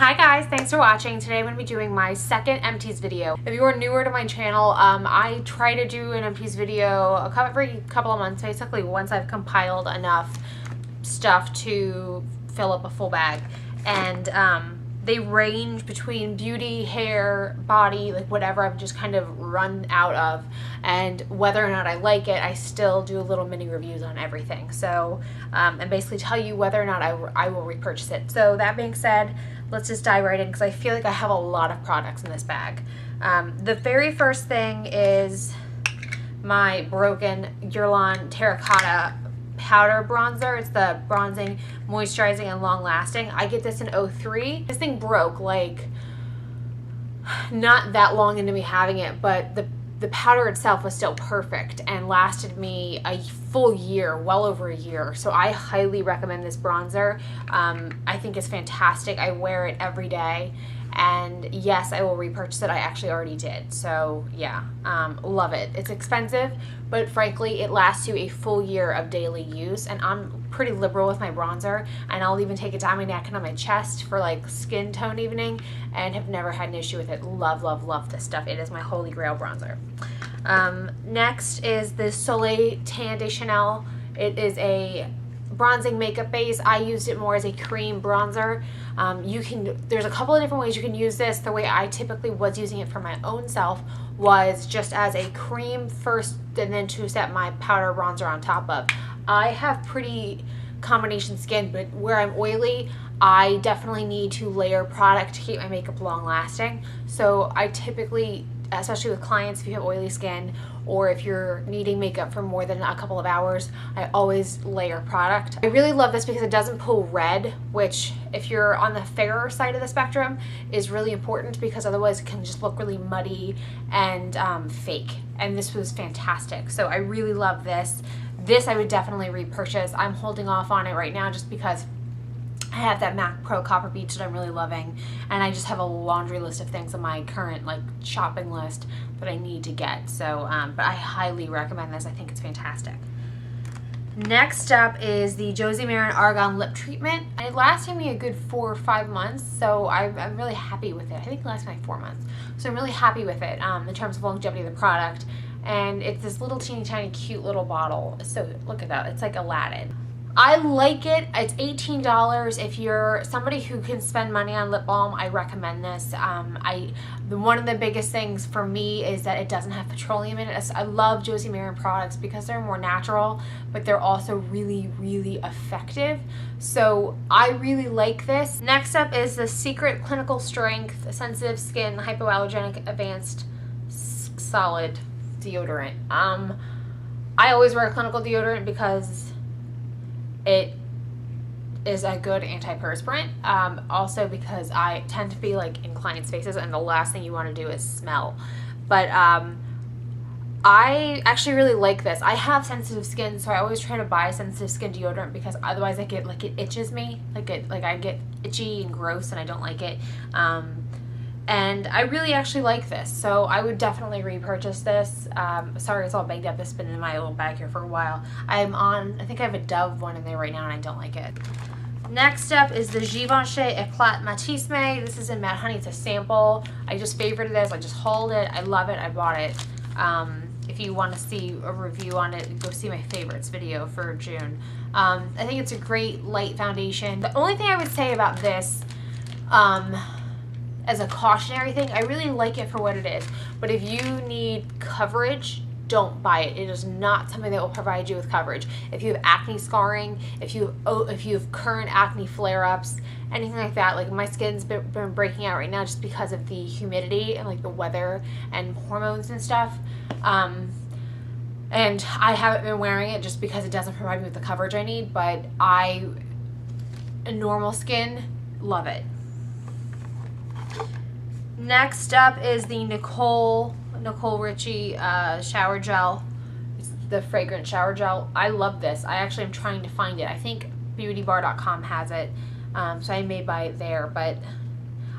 Hi guys, thanks for watching. Today I'm going to be doing my second Empties video. If you are newer to my channel, I try to do an Empties video every couple of months, basically once I've compiled enough stuff to fill up a full bag. And they range between beauty, hair, body, like whatever I've just kind of run out of. And whether or not I like it, I still do little mini reviews on everything. So, and basically tell you whether or not I will repurchase it. So that being said, let's just dive right in because I feel like I have a lot of products in this bag. The very first thing is my broken Guerlain Terracotta powder bronzer. It's the bronzing, moisturizing, and long lasting. I get this in 03. This thing broke like not that long into me having it, but the powder itself was still perfect and lasted me a full year, well over a year. So I highly recommend this bronzer. I think it's fantastic. I wear it every day. And yes, I will repurchase it. I actually already did. So yeah, love it. It's expensive, but frankly, it lasts you a full year of daily use. And I'm pretty liberal with my bronzer, and I'll even take it down my neck and on my chest for like skin tone evening, and have never had an issue with it. Love, love, love this stuff. It is my holy grail bronzer. Next is the Soleil Tan de Chanel. It is a bronzing makeup base. I used it more as a cream bronzer. There's a couple of different ways you can use this. The way I typically was using it for my own self was just as a cream first, and then to set my powder bronzer on top of. I have pretty combination skin, but where I'm oily, I definitely need to layer product to keep my makeup long lasting. So I typically, especially with clients, if you have oily skin or if you're needing makeup for more than a couple of hours, I always layer product. I really love this because it doesn't pull red, which if you're on the fairer side of the spectrum is really important, because otherwise it can just look really muddy and fake. And this was fantastic. So I really love this. This I would definitely repurchase. I'm holding off on it right now just because I have that MAC Pro Copper Beech that I'm really loving, and I just have a laundry list of things on my current like shopping list that I need to get. So, but I highly recommend this. I think it's fantastic. Next up is the Josie Maran Argan Lip Treatment. And it lasted me a good 4 or 5 months, so I'm really happy with it. I think it lasted me like 4 months. So I'm really happy with it in terms of longevity of the product. And it's this little teeny tiny cute little bottle. So look at that. It's like Aladdin. I like it. It's $18. If you're somebody who can spend money on lip balm, I recommend this. One of the biggest things for me is that it doesn't have petroleum in it. I love Josie Maran products because they're more natural, but they're also really, really effective. So I really like this. Next up is the Secret Clinical Strength Sensitive Skin Hypoallergenic Advanced Solid Deodorant. I always wear a clinical deodorant because it is a good antiperspirant. Also because I tend to be like in clients' faces, and the last thing you want to do is smell. But I actually really like this. I have sensitive skin, so I always try to buy sensitive skin deodorant because otherwise I get like, it itches me. Like I get itchy and gross, and I don't like it. And I really actually like this, so I would definitely repurchase this. Sorry, it's all banged up. It's been in my little bag here for a while. I think I have a Dove one in there right now, and I don't like it. Next up is the Givenchy Eclat Matisme. This is in Matte Honey. It's a sample. I just favorited this. I just hauled it. I love it. I bought it. If you want to see a review on it, go see my favorites video for June. I think it's a great light foundation. The only thing I would say about this, as a cautionary thing, I really like it for what it is, but if you need coverage, don't buy it. It is not something that will provide you with coverage. If you have acne scarring, if you have current acne flare-ups, anything like that, like my skin's been breaking out right now just because of the humidity and like the weather and hormones and stuff, and I haven't been wearing it just because it doesn't provide me with the coverage I need, but normal skin, love it. Next up is the Nicole Richie shower gel. It's the fragrant shower gel. I love this. I actually am trying to find it. I think beautybar.com has it, so I may buy it there, but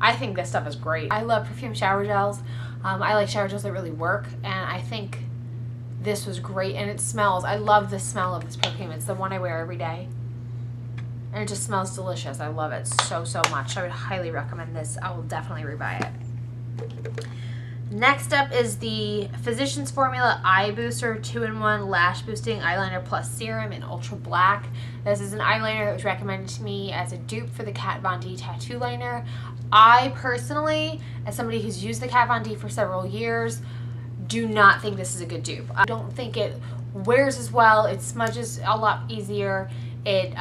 I think this stuff is great. I love perfume shower gels. I like shower gels that really work, and I think this was great, and it smells. I love the smell of this perfume. It's the one I wear every day. And it just smells delicious. I love it so, so much. I would highly recommend this. I will definitely rebuy it. Next up is the Physicians Formula Eye Booster 2-in-1 Lash Boosting Eyeliner Plus Serum in Ultra Black. This is an eyeliner that was recommended to me as a dupe for the Kat Von D tattoo liner. I personally, as somebody who's used the Kat Von D for several years, do not think this is a good dupe. I don't think it wears as well. It smudges a lot easier. It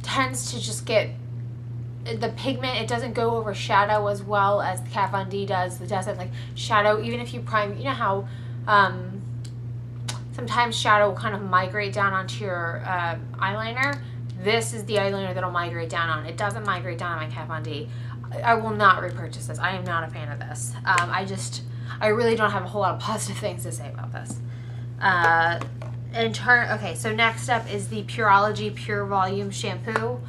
tends to just get the pigment. It doesn't go over shadow as well as the Kat Von D does. It doesn't like shadow, even if you prime. You know how sometimes shadow will kind of migrate down onto your eyeliner. This is the eyeliner that'll migrate down on. It doesn't migrate down on my Kat Von D. I will not repurchase this. I am not a fan of this. I really don't have a whole lot of positive things to say about this. Okay, so next up is the Pureology Pure Volume Shampoo.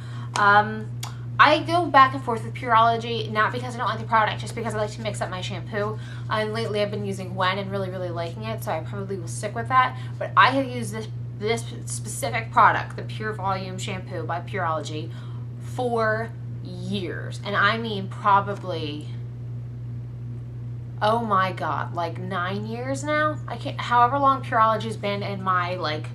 I go back and forth with Pureology, not because I don't like the product, just because I like to mix up my shampoo. And lately I've been using Wen and really, really liking it, so I probably will stick with that. But I have used this specific product, the Pure Volume Shampoo by Pureology, for years. And I mean probably, oh my god, like 9 years now? However long Pureology's been in my like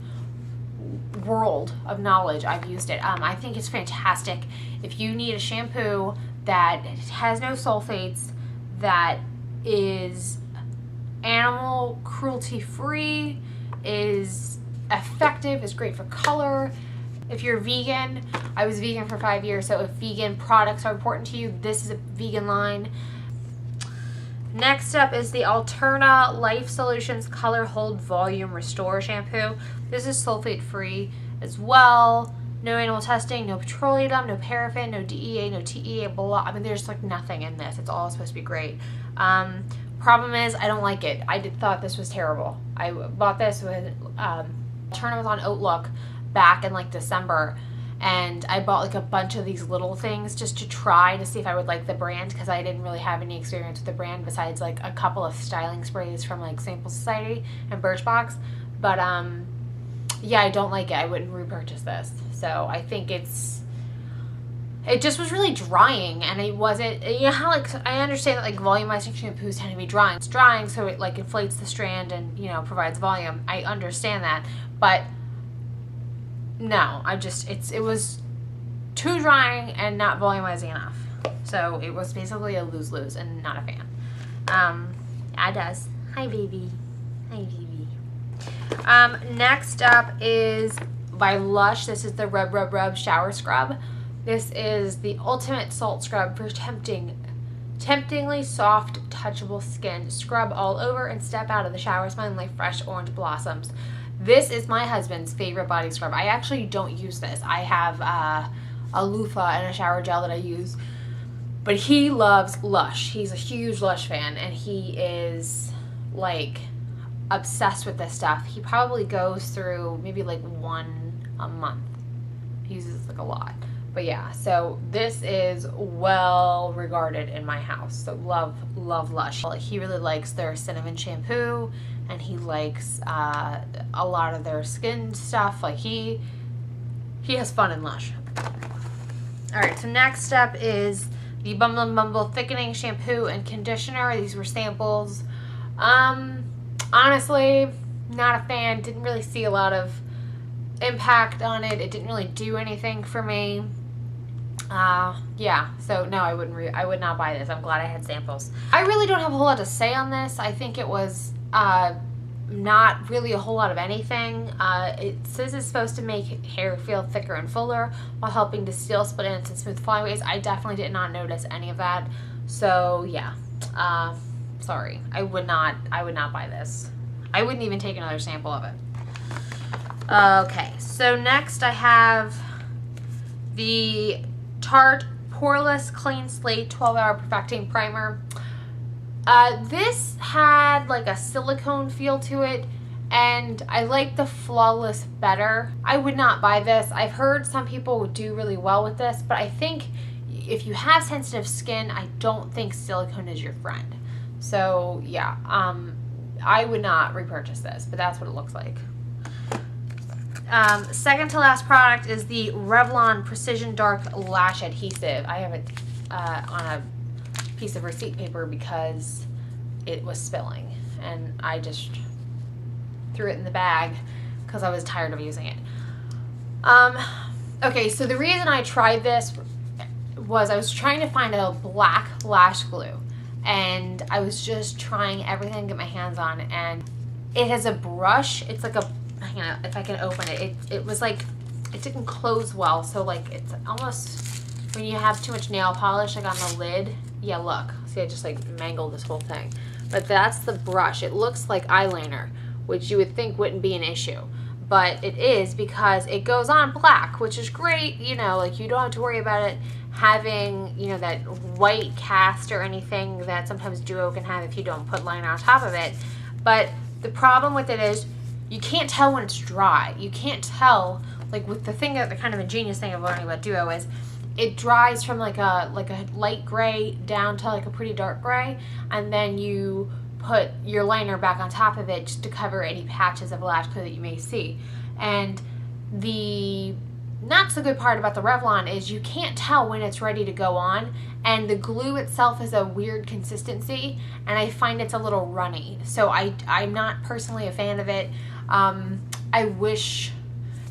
world of knowledge, I've used it. I think it's fantastic. If you need a shampoo that has no sulfates, that is animal cruelty free, is effective, is great for color. If you're vegan, I was vegan for 5 years, so if vegan products are important to you, this is a vegan line. Next up is the Alterna Life Solutions Color Hold Volume Restore Shampoo. This is sulfate free as well. No animal testing, no petroleum, no paraffin, no DEA, no TEA, blah. I mean, there's like nothing in this. It's all supposed to be great. Problem is, I don't like it. I thought this was terrible. I bought this with Alterna was on Outlook back in like December, and I bought like a bunch of these little things just to try to see if I would like the brand, because I didn't really have any experience with the brand besides like a couple of styling sprays from like Sample Society and Birchbox. But yeah, I don't like it. I wouldn't repurchase this. So I think it just was really drying, and it wasn't, you know how like, I understand that like volumizing shampoos tend to be drying. It's drying, so it like inflates the strand and, you know, provides volume. I understand that, but no, it was too drying and not volumizing enough. So it was basically a lose-lose and not a fan. Yeah, it does. Hi, baby. Hi, baby. Next up is by Lush. This is the Rub Rub Rub Shower Scrub. This is the ultimate salt scrub for temptingly soft, touchable skin. Scrub all over and step out of the shower smelling like fresh orange blossoms. This is my husband's favorite body scrub. I actually don't use this. I have a loofah and a shower gel that I use. But he loves Lush. He's a huge Lush fan, and he is like obsessed with this stuff. He probably goes through maybe like one a month. He uses like a lot. But yeah, so this is well regarded in my house. So love Lush. He really likes their cinnamon shampoo, and he likes a lot of their skin stuff. Like he has fun in Lush. All right, so next up is the Bumble Thickening Shampoo and Conditioner. These were samples. Honestly, not a fan. Didn't really see a lot of impact on it. It didn't really do anything for me. Yeah, so no, I would not buy this. I'm glad I had samples. I really don't have a whole lot to say on this. I think it was not really a whole lot of anything. It says it's supposed to make hair feel thicker and fuller while helping to seal split ends and smooth flyaways. I definitely did not notice any of that. So yeah, sorry. I would not buy this. I wouldn't even take another sample of it. Okay, so next I have the Tarte Poreless Clean Slate 12-Hour Perfecting Primer. This had like a silicone feel to it, and I like the Flawless better. I would not buy this. I've heard some people do really well with this, but I think if you have sensitive skin, I don't think silicone is your friend. So yeah, I would not repurchase this, but that's what it looks like. Second to last product is the Revlon Precision Dark Lash Adhesive. I have it on a piece of receipt paper because it was spilling, and I just threw it in the bag because I was tired of using it. Okay, so the reason I tried this was I was trying to find a black lash glue, and I was just trying everything to get my hands on, and it has a brush. It's like a, hang on, if I can open it, it was like, it didn't close well, so like it's almost when you have too much nail polish like on the lid. Yeah, look, see, I just like mangled this whole thing. But that's the brush. It looks like eyeliner, which you would think wouldn't be an issue, but it is because it goes on black, which is great. You know, like you don't have to worry about it having, you know, that white cast or anything that sometimes duo can have if you don't put liner on top of it. But the problem with it is you can't tell when it's dry. You can't tell, like with the thing, that the kind of ingenious thing of learning about duo is it dries from like a light gray down to like a pretty dark gray, and then you put your liner back on top of it just to cover any patches of lash glue that you may see. And the not so good part about the Revlon is you can't tell when it's ready to go on, and the glue itself is a weird consistency, and I find it's a little runny. So I'm not personally a fan of it. I wish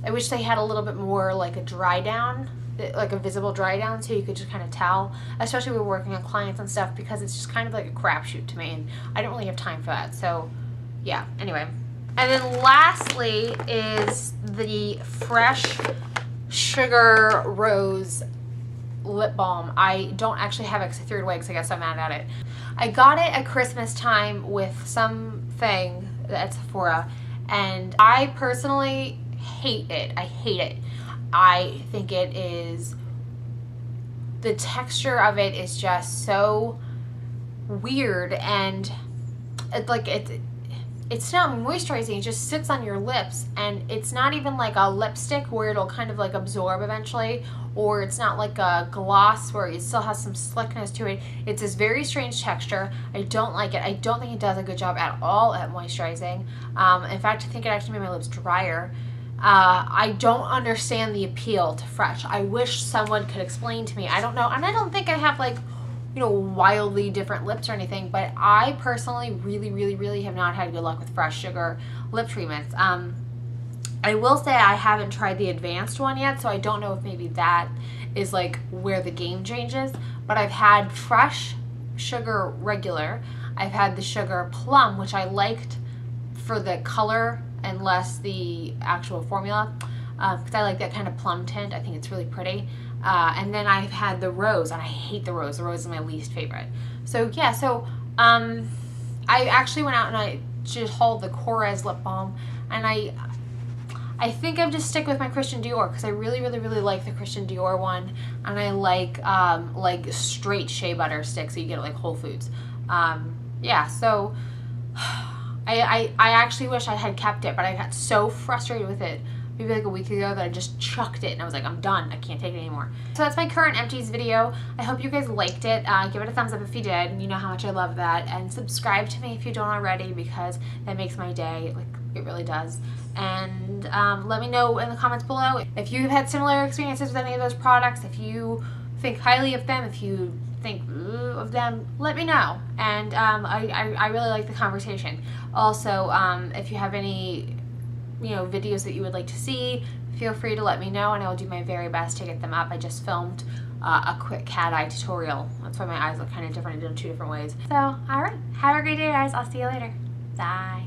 they had a little bit more like a dry down, like a visible dry down, so you could just kind of tell, especially when we're working on clients and stuff, because it's just kind of like a crapshoot to me, and I don't really have time for that. So yeah, anyway. And then lastly is the Fresh Sugar Rose lip balm. I don't actually have it because I threw it away because I got so mad at it. I got it at Christmas time with something at Sephora, and I personally hate it. I hate it. I think it is, the texture of it is just so weird, and it's not moisturizing. It just sits on your lips, and it's not even like a lipstick where it'll kind of like absorb eventually, or it's not like a gloss where it still has some slickness to it. It's this very strange texture. I don't like it. I don't think it does a good job at all at moisturizing. In fact, I think it actually made my lips drier. I don't understand the appeal to Fresh. I wish someone could explain to me. I don't know, and I don't think I have like, you know, wildly different lips or anything, but I personally really have not had good luck with Fresh Sugar lip treatments. I will say I haven't tried the advanced one yet, so I don't know if maybe that is like where the game changes, but I've had Fresh Sugar regular. I've had the Sugar Plum, which I liked for the color and less the actual formula, because I like that kind of plum tint. I think it's really pretty. And then I've had the Rose, and I hate the Rose. The Rose is my least favorite. So yeah, so I actually went out and I just hauled the Korres lip balm, and I think I'm just stick with my Christian Dior because I really like the Christian Dior one, and I like straight shea butter sticks that you get at like Whole Foods. Yeah, so I actually wish I had kept it, but I got so frustrated with it maybe like a week ago that I just chucked it, and I was like, I'm done. I can't take it anymore. So that's my current Empties video. I hope you guys liked it. Give it a thumbs up if you did. You know how much I love that. And subscribe to me if you don't already, because that makes my day. Like, it really does. And let me know in the comments below if you've had similar experiences with any of those products. If you think highly of them, if you think of them, let me know. And I really like the conversation. Also, if you have any videos that you would like to see, feel free to let me know, and I will do my very best to get them up. I just filmed a quick cat eye tutorial. That's why my eyes look kind of different. I did it 2 different ways. So, alright. Have a great day, guys. I'll see you later. Bye.